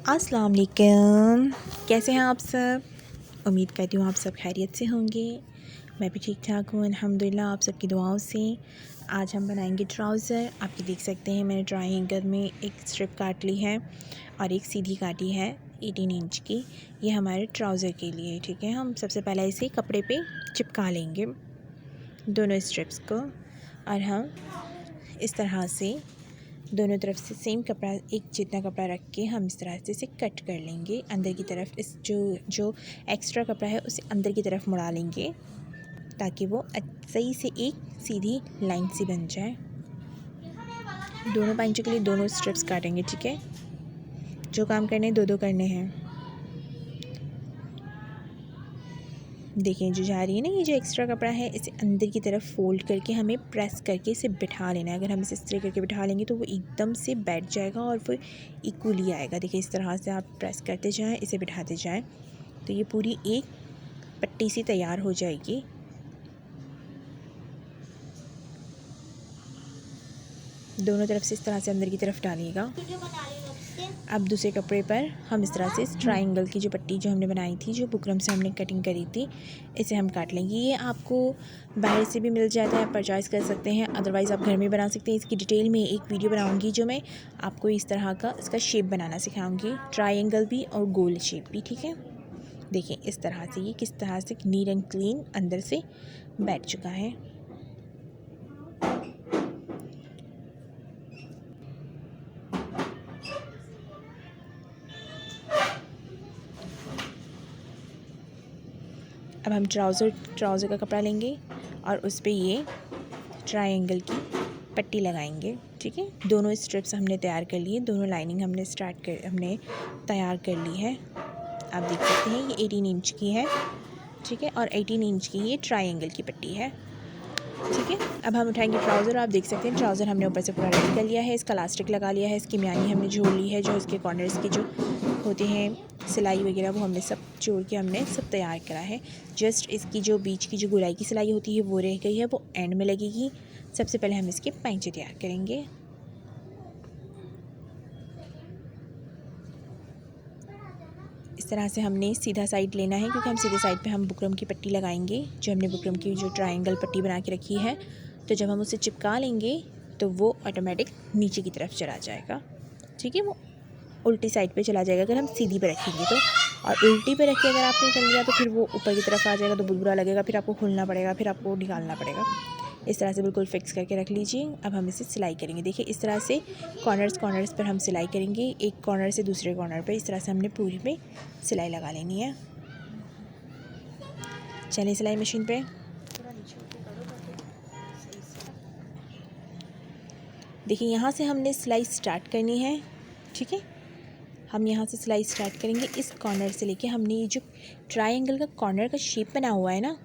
अस्सलाम वालेकुम। कैसे हैं आप सब? उम्मीद करती हूँ आप सब खैरियत से होंगे। मैं भी ठीक ठाक हूँ अल्हम्दुलिल्लाह, आप सबकी दुआओं से। आज हम बनाएंगे ट्राउज़र। आप ये देख सकते हैं मैंने ट्रायंगल में एक स्ट्रिप काट ली है और एक सीधी काटी है 18 इंच की। ये हमारे ट्राउज़र के लिए, ठीक है। हम सबसे पहले इसे कपड़े पे चिपका लेंगे दोनों स्ट्रिप्स को, और हम इस तरह से दोनों तरफ से सेम कपड़ा, एक जितना कपड़ा रख के हम इस तरह से इसे कट कर लेंगे अंदर की तरफ। इस जो एक्स्ट्रा कपड़ा है उसे अंदर की तरफ मुड़ा लेंगे ताकि वो सही से एक सीधी लाइन सी बन जाए। दोनों पंचों के लिए दोनों स्ट्रिप्स काटेंगे, ठीक है। जो काम करने हैं दो दो करने हैं। देखिए जो जा रही है ना, ये जो एक्स्ट्रा कपड़ा है इसे अंदर की तरफ फ़ोल्ड करके हमें प्रेस करके इसे बिठा लेना है। अगर हम इसे इस तरह करके बिठा लेंगे तो वो एकदम से बैठ जाएगा और फिर इक्वली आएगा। देखिए इस तरह से आप प्रेस करते जाएं, इसे बिठाते जाएं तो ये पूरी एक पट्टी सी तैयार हो जाएगी। दोनों तरफ से इस तरह से अंदर की तरफ डालिएगा। अब दूसरे कपड़े पर हम इस तरह से इस ट्रायंगल की जो पट्टी जो हमने बनाई थी, जो बुकरम से हमने कटिंग करी थी, इसे हम काट लेंगे। ये आपको बाहर से भी मिल जाता है, परचेज़ कर सकते हैं। अदरवाइज़ आप घर में बना सकते हैं। इसकी डिटेल में एक वीडियो बनाऊंगी जो मैं आपको इस तरह का इसका शेप बनाना सिखाऊंगी, ट्रायंगल भी और गोल शेप भी, ठीक है। देखिए इस तरह से ये किस तरह से नीट एंड क्लीन अंदर से बैठ चुका है। अब हम ट्राउज़र का कपड़ा लेंगे और उस पर ये ट्रायंगल की पट्टी लगाएंगे, ठीक है। दोनों स्ट्रिप्स हमने तैयार कर लिए, दोनों लाइनिंग हमने तैयार कर ली है। आप देख सकते हैं ये 18 इंच की है, ठीक है, और 18 इंच की ये ट्रायंगल की पट्टी है, ठीक है। अब हम उठाएंगे ट्राउज़र। आप देख सकते हैं ट्राउज़र हमने ऊपर से पूरा रेडी कर लिया है, इसका इलास्टिक लगा लिया है, इसकी म्यानी हमने जोड़ ली है, जो इसके कॉर्नर्स की जो होते हैं सिलाई वगैरह वो हमने सब जोड़ के हमने सब तैयार करा है। जस्ट इसकी जो बीच की जो गोलाई की सिलाई होती है वो रह गई है, वो एंड में लगेगी। सबसे पहले हम इसके पैंचे तैयार करेंगे। इस तरह से हमने सीधा साइड लेना है क्योंकि हम सीधे साइड पे हम बुकरम की पट्टी लगाएंगे, जो हमने बुकरम की जो ट्रायंगल पट्टी बना के रखी है। तो जब हम उसे चिपका लेंगे तो वो ऑटोमेटिक नीचे की तरफ चला जाएगा, ठीक है। वो उल्टी साइड पे चला जाएगा अगर हम सीधी पे रखेंगे तो, और उल्टी पे रख के अगर आपने कर लिया तो फिर वो ऊपर की तरफ आ जाएगा तो बुरा लगेगा, फिर आपको खोलना पड़ेगा, फिर आपको निकालना पड़ेगा। इस तरह से बिल्कुल फिक्स करके रख लीजिए। अब हम इसे सिलाई करेंगे। देखिए इस तरह से कॉर्नर्स पर हम सिलाई करेंगे, एक कॉर्नर से दूसरे कॉर्नर पर इस तरह से हमने पूरी पे सिलाई लगा लेनी है। चलिए सिलाई मशीन पे। देखिए यहाँ से हमने सिलाई स्टार्ट करनी है, ठीक है। हम यहाँ से सिलाई स्टार्ट करेंगे इस कॉर्नर से लेके। हमने ये जो ट्रायंगल का कॉर्नर का शेप बना हुआ है ना,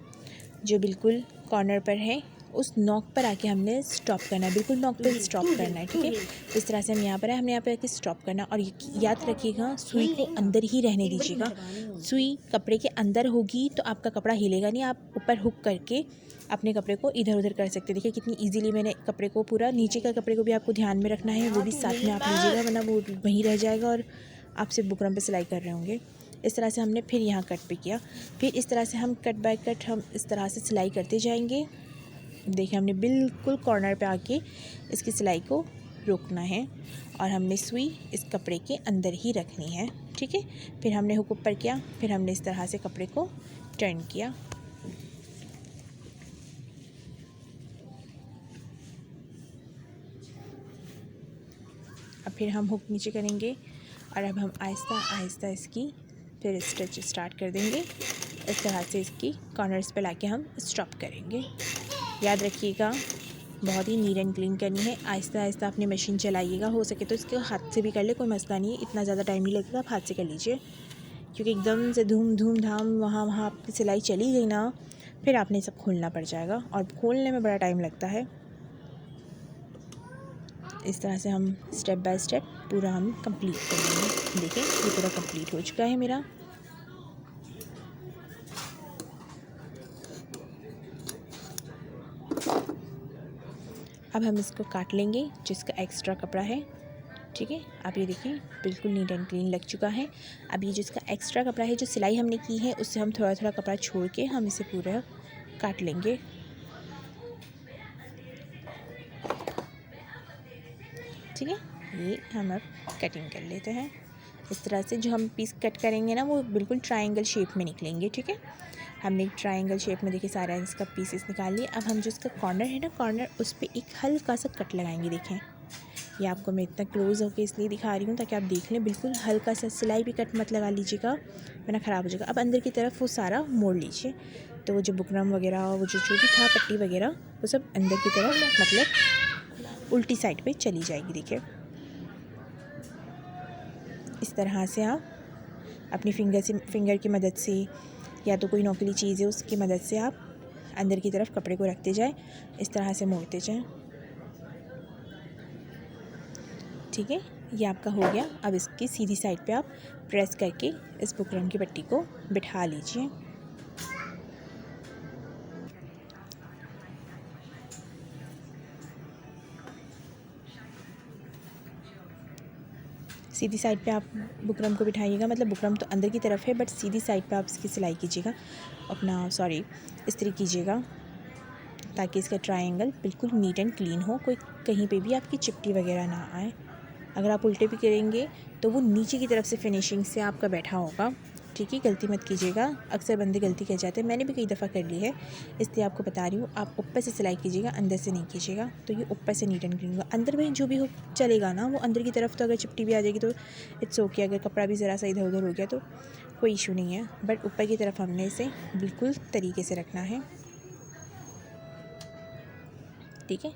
जो बिल्कुल कॉर्नर पर है, उस नॉक पर आके हमने स्टॉप करना है, बिल्कुल नॉक पर स्टॉप करना है, ठीक है। इस तरह से हम यहाँ पर है, हमने यहाँ पर आके स्टॉप करना। और याद रखिएगा सुई को अंदर ही रहने दीजिएगा। सुई कपड़े के अंदर होगी तो आपका कपड़ा हिलेगा नहीं, आप ऊपर हुक करके अपने कपड़े को इधर उधर कर सकते हैं। देखिए कितनी इजीली मैंने कपड़े को पूरा, नीचे का कपड़े को भी आपको ध्यान में रखना है, वो भी साथ में आप लीजिएगा वरना वो वहीं रह जाएगा और आप सिर्फ बुकरम पे सिलाई कर रहे होंगे। इस तरह से हमने फिर यहाँ कट पे किया, फिर इस तरह से हम कट बाय कट हम इस तरह से सिलाई करते जाएंगे। देखिए हमने बिल्कुल कॉर्नर पे आके इसकी सिलाई को रोकना है और हमने सुई इस कपड़े के अंदर ही रखनी है, ठीक है। फिर हमने हुक ऊपर किया, फिर हमने इस तरह से कपड़े को टर्न किया। अब फिर हम हुक नीचे करेंगे और अब हम आहिस्ता आहिस्ता इसकी फिर स्टिच स्टार्ट कर देंगे। इस तरह से इसकी कॉर्नर्स पे लाके हम स्टॉप करेंगे। याद रखिएगा बहुत ही नीट एंड क्लीन करनी है। आहिस्ता आहिस्ता अपनी मशीन चलाइएगा, हो सके तो इसको हाथ से भी कर ले, कोई मसला नहीं है, इतना ज़्यादा टाइम नहीं लगेगा, आप हाथ से कर लीजिए। क्योंकि एकदम से धूम धाम वहाँ आपकी सिलाई चली गई ना, फिर आपने सब खोलना पड़ जाएगा और खोलने में बड़ा टाइम लगता है। इस तरह से हम स्टेप बाय स्टेप पूरा हम कंप्लीट करेंगे। देखिए ये पूरा कंप्लीट हो चुका है मेरा। अब हम इसको काट लेंगे जिसका एक्स्ट्रा कपड़ा है, ठीक है। आप ये देखिए बिल्कुल नीट एंड क्लीन लग चुका है। अब ये जो इसका एक्स्ट्रा कपड़ा है, जो सिलाई हमने की है, उससे हम थोड़ा थोड़ा कपड़ा छोड़ के हम इसे पूरा काट लेंगे। ठीक है, ये हम अब कटिंग कर लेते हैं। इस तरह से जो हम पीस कट करेंगे ना, वो बिल्कुल ट्रायंगल शेप में निकलेंगे। ठीक है, हमने एक ट्रायंगल शेप में देखिए सारा इसका पीसेस निकाल लिए। अब हम जो इसका कॉर्नर है ना, कॉर्नर उस पर एक हल्का सा कट लगाएंगे। देखें, ये आपको मैं इतना क्लोज होकर इसलिए दिखा रही हूँ ताकि आप देख लें। बिल्कुल हल्का सा, सिलाई भी कट मत लगा लीजिएगा वरना ख़राब हो जाएगा। अब अंदर की तरफ वो सारा मोड़ लीजिए, तो वो जो बुकरम वगैरह, वो जो भी था पट्टी वगैरह, वो सब अंदर की तरफ मतलब उल्टी साइड पे चली जाएगी। देखिए, इस तरह से आप अपनी फिंगर की मदद से या तो कोई नोकीली चीज़ है उसकी मदद से आप अंदर की तरफ कपड़े को रखते जाएं, इस तरह से मोड़ते जाएं। ठीक है, ये आपका हो गया। अब इसकी सीधी साइड पे आप प्रेस करके इस बुकरम की पट्टी को बिठा लीजिए। सीधी साइड पे आप बुकरम को बिठाइएगा, मतलब बुकरम तो अंदर की तरफ है बट सीधी साइड पे आप इसकी सिलाई कीजिएगा, अपना इस्त्री कीजिएगा, ताकि इसका ट्रायंगल बिल्कुल नीट एंड क्लीन हो, कोई कहीं पे भी आपकी चिपटी वगैरह ना आए। अगर आप उल्टे भी करेंगे तो वो नीचे की तरफ से फिनिशिंग से आपका बैठा होगा। ठीक है, गलती मत कीजिएगा। अक्सर बंदे गलती कर जाते हैं, मैंने भी कई दफ़ा कर ली है, इसलिए आपको बता रही हूँ। आप ऊपर से सिलाई कीजिएगा, अंदर से नहीं कीजिएगा, तो ये ऊपर से नीट एंड क्लीन होगा। अंदर में जो भी हो चलेगा ना, वो अंदर की तरफ तो अगर चिपटी भी आ जाएगी तो इट्स ओके। अगर कपड़ा भी ज़रा सा इधर उधर हो गया तो कोई इशू नहीं है, बट ऊपर की तरफ हमने इसे बिल्कुल तरीके से रखना है। ठीक है,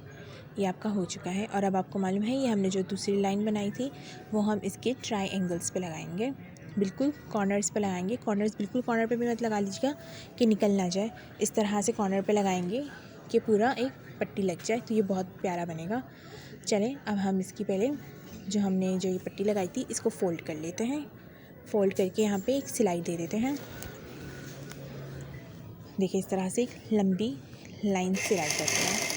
ये आपका हो चुका है। और अब आपको मालूम है, ये हमने जो दूसरी लाइन बनाई थी वो हम इसके ट्रायंगल्स पे लगाएंगे, बिल्कुल कॉर्नर्स पे लगाएंगे। कॉर्नर्स बिल्कुल कॉर्नर पे भी मत लगा लीजिएगा कि निकल ना जाए। इस तरह से कॉर्नर पे लगाएंगे कि पूरा एक पट्टी लग जाए, तो ये बहुत प्यारा बनेगा। चलें, अब हम इसकी पहले जो हमने जो ये पट्टी लगाई थी इसको फ़ोल्ड कर लेते हैं। फ़ोल्ड करके यहाँ पे एक सिलाई दे देते हैं। देखिए, इस तरह से एक लंबी लाइन सिलाई करते हैं।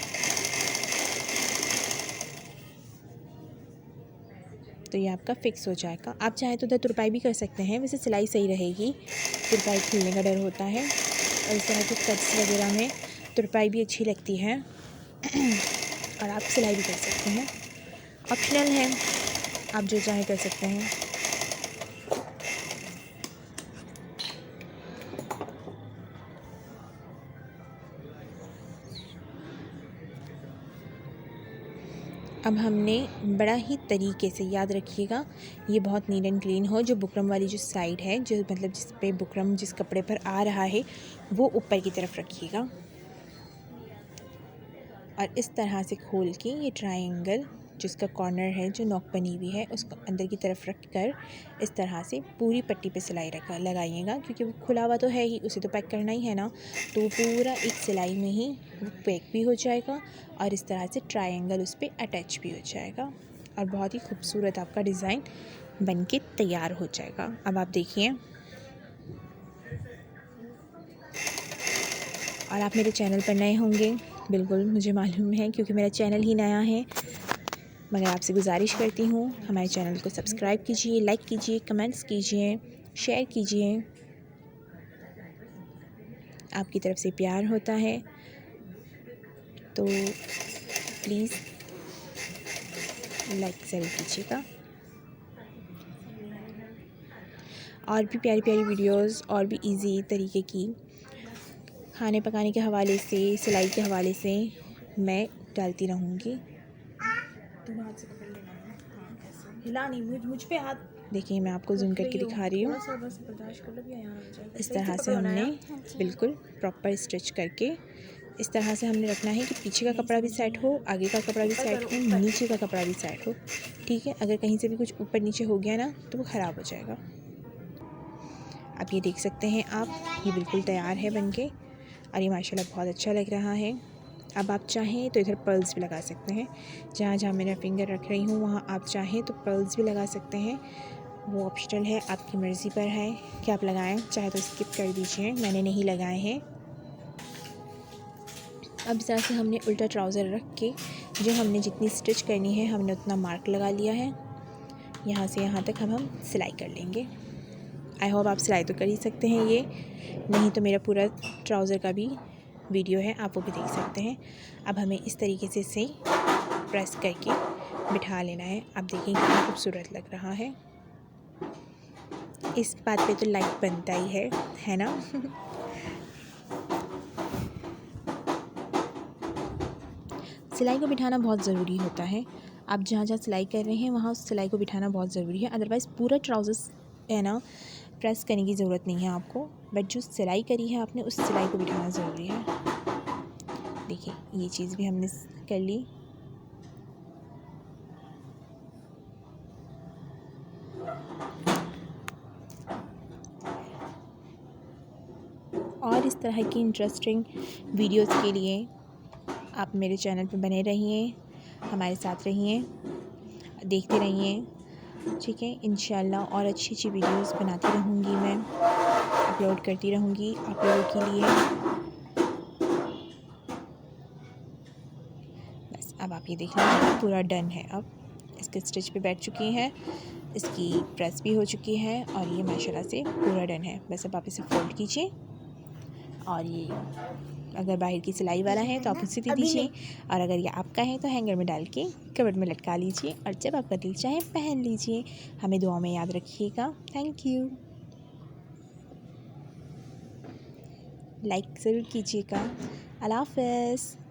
तो ये आपका फिक्स हो जाएगा। आप चाहे तो उधर तुरपाई भी कर सकते हैं, वैसे सिलाई सही रहेगी, तुरपाई खुलने का डर होता है। और इस तरह के कट्स वगैरह में तुरपाई भी अच्छी लगती है और आप सिलाई भी कर सकते हैं, ऑप्शनल है, आप जो चाहे कर सकते हैं। अब हमने बड़ा ही तरीके से, याद रखिएगा, ये बहुत नीट एंड क्लीन हो। जो बुकरम वाली जो साइड है, जो मतलब जिस पे बुकरम जिस कपड़े पर आ रहा है, वो ऊपर की तरफ रखिएगा और इस तरह से खोल के ये ट्रायंगल जिसका कॉर्नर है, जो नॉक बनी हुई है, उसको अंदर की तरफ रख कर इस तरह से पूरी पट्टी पे सिलाई लगाइएगा, क्योंकि वो खुला हुआ तो है ही, उसे तो पैक करना ही है ना, तो वो पूरा एक सिलाई में ही वो पैक भी हो जाएगा और इस तरह से ट्रायंगल उस पर अटैच भी हो जाएगा और बहुत ही खूबसूरत आपका डिज़ाइन बन के तैयार हो जाएगा। अब आप देखिए, और आप मेरे चैनल पर नए होंगे, बिल्कुल मुझे मालूम है, क्योंकि मेरा चैनल ही नया है, मगर आपसे गुजारिश करती हूँ हमारे चैनल को सब्सक्राइब कीजिए, लाइक कीजिए, कमेंट्स कीजिए, शेयर कीजिए। आपकी तरफ से प्यार होता है, तो प्लीज़ लाइक ज़रूर कीजिएगा। और भी प्यारी प्यारी वीडियोस और भी इजी तरीके की खाने पकाने के हवाले से, सिलाई के हवाले से मैं डालती रहूँगी। तुम हाथ से पकड़ लेना है, हाँ ऐसे हिला नहीं, मुझ पे हाथ। देखिए, मैं आपको जूम करके दिखा रही हूँ। बस बर्दाश्त कर लो, यहाँ आ जाएगा। इस तरह से हमने बिल्कुल प्रॉपर स्टिच करके इस तरह से हमने रखना है कि पीछे का कपड़ा भी सेट हो, आगे का कपड़ा भी सेट हो, नीचे का कपड़ा भी सेट हो। ठीक है, अगर कहीं से भी कुछ ऊपर नीचे हो गया ना तो वो ख़राब हो जाएगा। आप ये देख सकते हैं, आप ये बिल्कुल तैयार है बनके और ये माशाल्लाह बहुत अच्छा लग रहा है। अब आप चाहें तो इधर पर्ल्स भी लगा सकते हैं, जहाँ जहाँ मैंने फिंगर रख रही हूँ वहाँ आप चाहें तो पर्ल्स भी लगा सकते हैं, वो ऑप्शनल है, आपकी मर्ज़ी पर है कि आप लगाएं, चाहे तो स्किप कर दीजिए, मैंने नहीं लगाए हैं। अब इस तरह से हमने उल्टा ट्राउज़र रख के जो हमने जितनी स्टिच करनी है हमने उतना मार्क लगा लिया है। यहाँ से यहाँ तक हम सिलाई कर लेंगे। आई होप आप सिलाई तो कर ही सकते हैं ये, नहीं तो मेरा पूरा ट्राउज़र का भी वीडियो है, आप वो भी देख सकते हैं। अब हमें इस तरीके से इसे प्रेस करके बिठा लेना है। आप देखेंगे कितना खूबसूरत लग रहा है। इस बात पे तो लाइक बनता ही है ना। सिलाई को बिठाना बहुत ज़रूरी होता है। आप जहाँ जहाँ सिलाई कर रहे हैं वहाँ उस सिलाई को बिठाना बहुत ज़रूरी है, अदरवाइज़ पूरा ट्राउज़र है ना प्रेस करने की ज़रूरत नहीं है आपको, बट जो सिलाई करी है आपने उस सिलाई को बिठाना ज़रूरी है। देखिए ये चीज़ भी हमने कर ली। और इस तरह की इंटरेस्टिंग वीडियोस के लिए आप मेरे चैनल पे बने रहिए, हमारे साथ रहिए, देखते रहिए, ठीक है। इंशाल्लाह और अच्छी अच्छी वीडियोस बनाती रहूँगी, मैं अपलोड करती रहूँगी आप लोगों के लिए। बस अब आप ये देख लीजिए पूरा डन है। अब इसके स्टिच पे बैठ चुकी है, इसकी प्रेस भी हो चुकी है और ये माशाल्लाह से पूरा डन है। बस अब आप इसे फोल्ड कीजिए और ये अगर बाहर की सिलाई वाला है तो आप उसे दे दीजिए, और अगर ये आपका है तो हैंगर में डाल के कबर्ड में लटका लीजिए, और जब आपका दिल चाहे पहन लीजिए। हमें दुआ में याद रखिएगा। Thank you. लाइक ज़रूर कीजिएगा। अल्लाह हाफ़िज़।